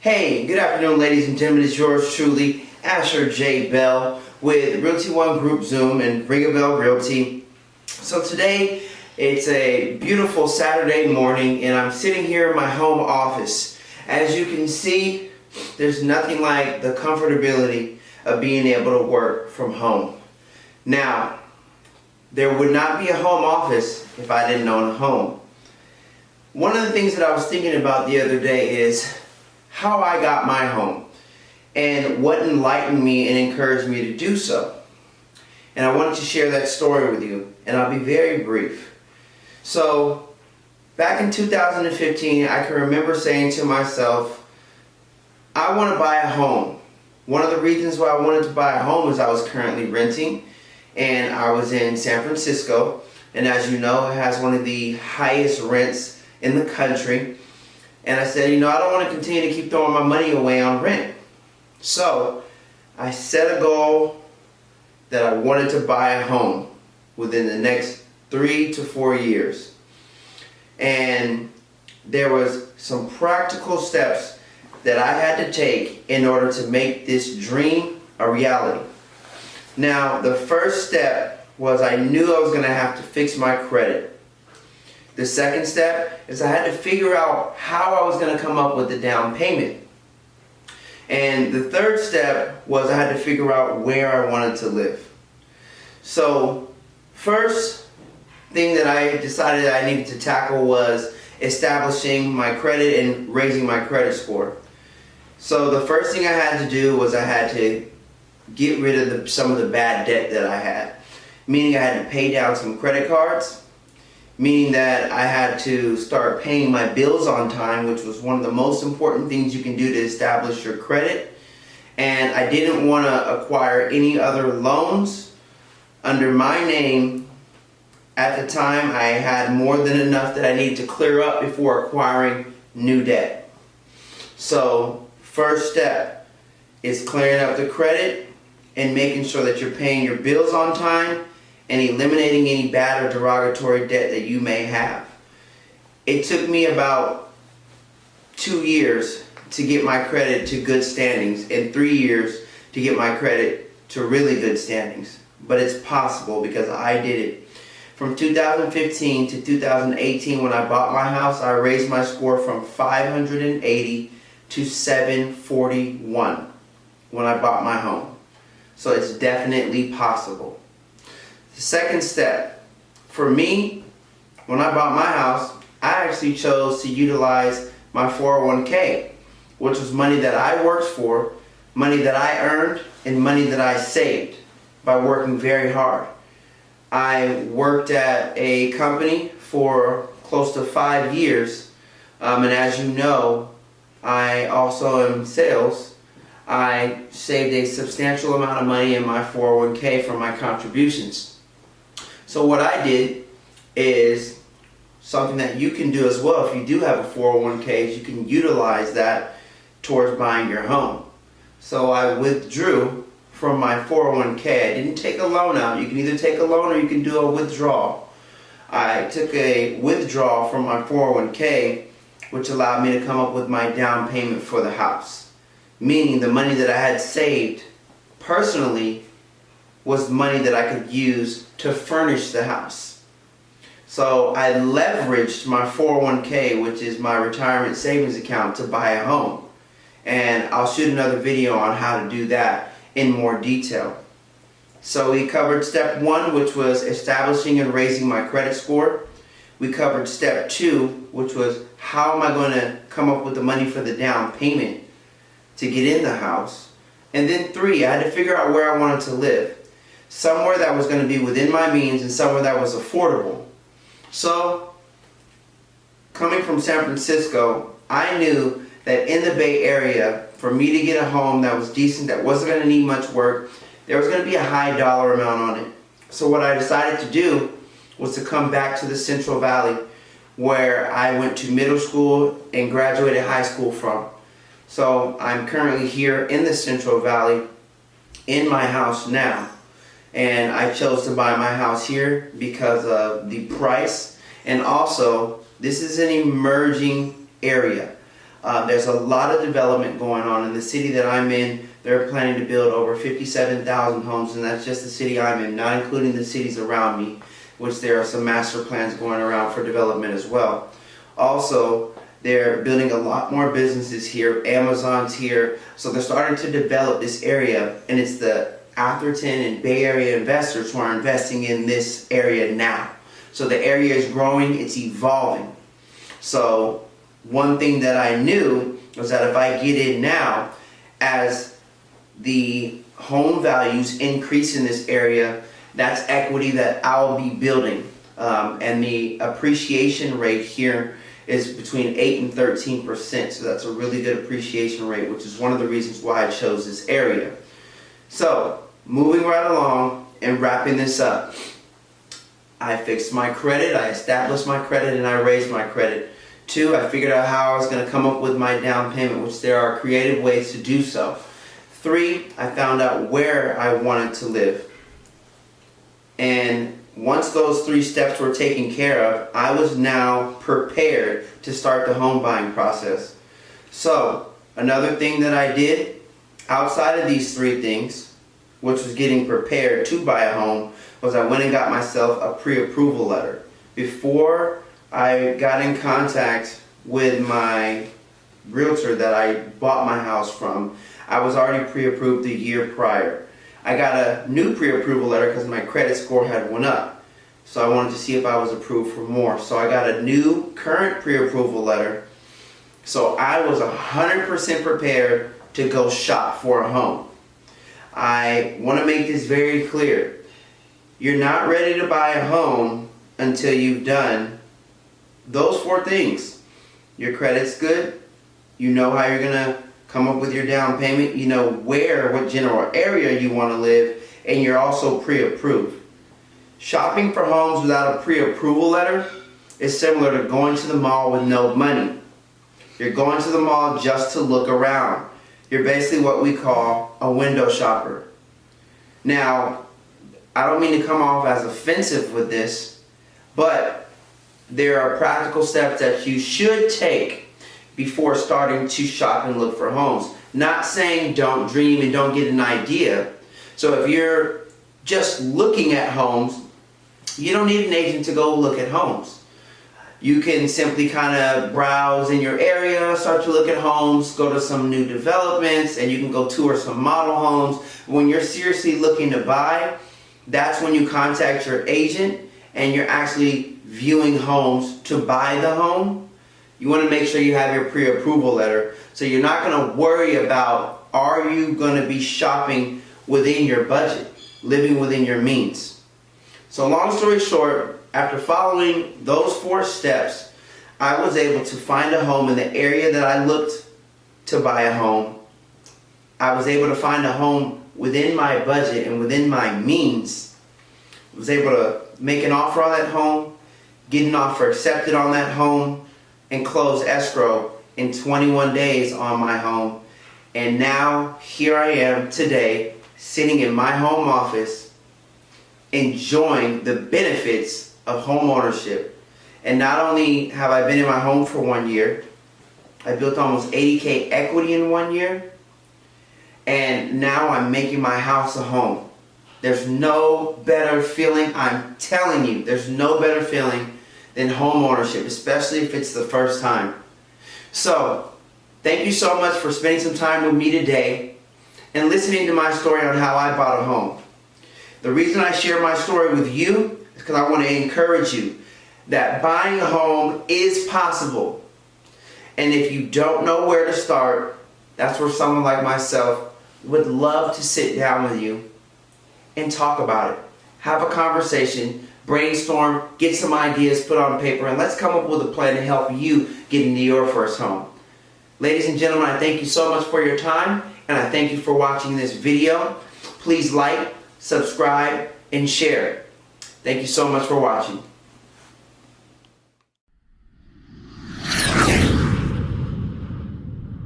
Hey, good afternoon, ladies and gentlemen. It's yours truly, Asher J. Bell with Realty One Group Zoom and ABELL Realty. So today, it's a beautiful Saturday morning, and I'm sitting here in my home office. As you can see, there's nothing like the comfortability of being able to work from home. Now, there would not be a home office if I didn't own a home. One of the things that I was thinking about the other day is how I got my home and what enlightened me and encouraged me to do so. And I wanted to share that story with you, and I'll be very brief. So, back in 2015, I can remember saying to myself, I want to buy a home. One of the reasons why I wanted to buy a home is I was currently renting, and I was in San Francisco, and as you know, it has one of the highest rents in the country. And I said, I don't want to continue to keep throwing my money away on rent. So I set a goal that I wanted to buy a home within the next 3 to 4 years. And there was some practical steps that I had to take in order to make this dream a reality. Now, the first step was I knew I was going to have to fix my credit. The second step is I had to figure out how I was going to come up with the down payment. And the third step was I had to figure out where I wanted to live. So, first thing that I decided I needed to tackle was establishing my credit and raising my credit score. So the first thing I had to do was I had to get rid of some of the bad debt that I had. Meaning I had to pay down some credit cards. Meaning that I had to start paying my bills on time, which was one of the most important things you can do to establish your credit. And I didn't want to acquire any other loans under my name. At the time, I had more than enough that I needed to clear up before acquiring new debt. So, first step is clearing up the credit and making sure that you're paying your bills on time and eliminating any bad or derogatory debt that you may have. It took me about 2 years to get my credit to good standings and 3 years to get my credit to really good standings. But it's possible because I did it. From 2015 to 2018, when I bought my house, I raised my score from 580 to 741 when I bought my home. So it's definitely possible. The second step, for me, when I bought my house, I actually chose to utilize my 401k, which was money that I worked for, money that I earned, and money that I saved by working very hard. I worked at a company for close to 5 years, and as you know, I also am in sales. I saved a substantial amount of money in my 401k from my contributions. So what I did is something that you can do as well. If you do have a 401k, you can utilize that towards buying your home. So I withdrew from my 401k. I didn't take a loan out. You can either take a loan or you can do a withdrawal. I took a withdrawal from my 401k, which allowed me to come up with my down payment for the house. Meaning the money that I had saved personally was money that I could use to furnish the house. So I leveraged my 401k, which is my retirement savings account, to buy a home. And I'll shoot another video on how to do that in more detail. So we covered step 1, which was establishing and raising my credit score. We covered step 2, which was how am I going to come up with the money for the down payment to get in the house. And then 3, I had to figure out where I wanted to live. Somewhere that was going to be within my means and somewhere that was affordable. So, coming from San Francisco, I knew that in the Bay Area, for me to get a home that was decent, that wasn't going to need much work, there was going to be a high dollar amount on it. So what I decided to do was to come back to the Central Valley, where I went to middle school and graduated high school from. So I'm currently here in the Central Valley in my house now. And I chose to buy my house here because of the price, and also this is an emerging area. There's a lot of development going on in the city that I'm in. They're planning to build over 57,000 homes, and that's just the city I'm in, not including the cities around me, which there are some master plans going around for development as well. Also, they're building a lot more businesses here. Amazon's here, so they're starting to develop this area, and it's the Atherton and Bay Area investors who are investing in this area now. So the area is growing, it's evolving. So one thing that I knew was that if I get in now, as the home values increase in this area, that's equity that I'll be building. And the appreciation rate here is between 8 and 13%. So that's a really good appreciation rate, which is one of the reasons why I chose this area. So moving right along and wrapping this up, I fixed my credit, I established my credit, and I raised my credit. 2, I figured out how I was going to come up with my down payment, which there are creative ways to do so. 3, I found out where I wanted to live. And once those 3 steps were taken care of, I was now prepared to start the home buying process. So another thing that I did outside of these 3 things, which was getting prepared to buy a home, was I went and got myself a pre-approval letter. Before I got in contact with my realtor that I bought my house from, I was already pre-approved the year prior. I got a new pre-approval letter because my credit score had went up. So I wanted to see if I was approved for more. So I got a new current pre-approval letter. So I was 100% prepared to go shop for a home. I want to make this very clear. You're not ready to buy a home until you've done those 4 things. Your credit's good. You know how you're going to come up with your down payment. You know what general area you want to live. And you're also pre-approved. Shopping for homes without a pre-approval letter is similar to going to the mall with no money. You're going to the mall just to look around. You're basically what we call a window shopper. Now, I don't mean to come off as offensive with this, but there are practical steps that you should take before starting to shop and look for homes. Not saying don't dream and don't get an idea. So if you're just looking at homes, you don't need an agent to go look at homes. You can simply kind of browse in your area, start to look at homes, go to some new developments, and you can go tour some model homes. When you're seriously looking to buy, that's when you contact your agent and you're actually viewing homes to buy the home. You want to make sure you have your pre-approval letter, so you're not going to worry about, are you going to be shopping within your budget, living within your means. So long story short, after following those 4 steps, I was able to find a home in the area that I looked to buy a home. I was able to find a home within my budget and within my means. I was able to make an offer on that home, get an offer accepted on that home, and close escrow in 21 days on my home. And now here I am today, sitting in my home office, enjoying the benefits of home ownership. And not only have I been in my home for 1 year, I built almost $80,000 equity in 1 year, and now I'm making my house a home. There's no better feeling, I'm telling you, there's no better feeling than home ownership, especially if it's the first time. So, thank you so much for spending some time with me today and listening to my story on how I bought a home. The reason I share my story with you is because I want to encourage you that buying a home is possible. And if you don't know where to start, that's where someone like myself would love to sit down with you and talk about it. Have a conversation, brainstorm, get some ideas put on paper, and let's come up with a plan to help you get into your first home. Ladies and gentlemen, I thank you so much for your time, and I thank you for watching this video. Please like, subscribe, and share. Thank you so much for watching.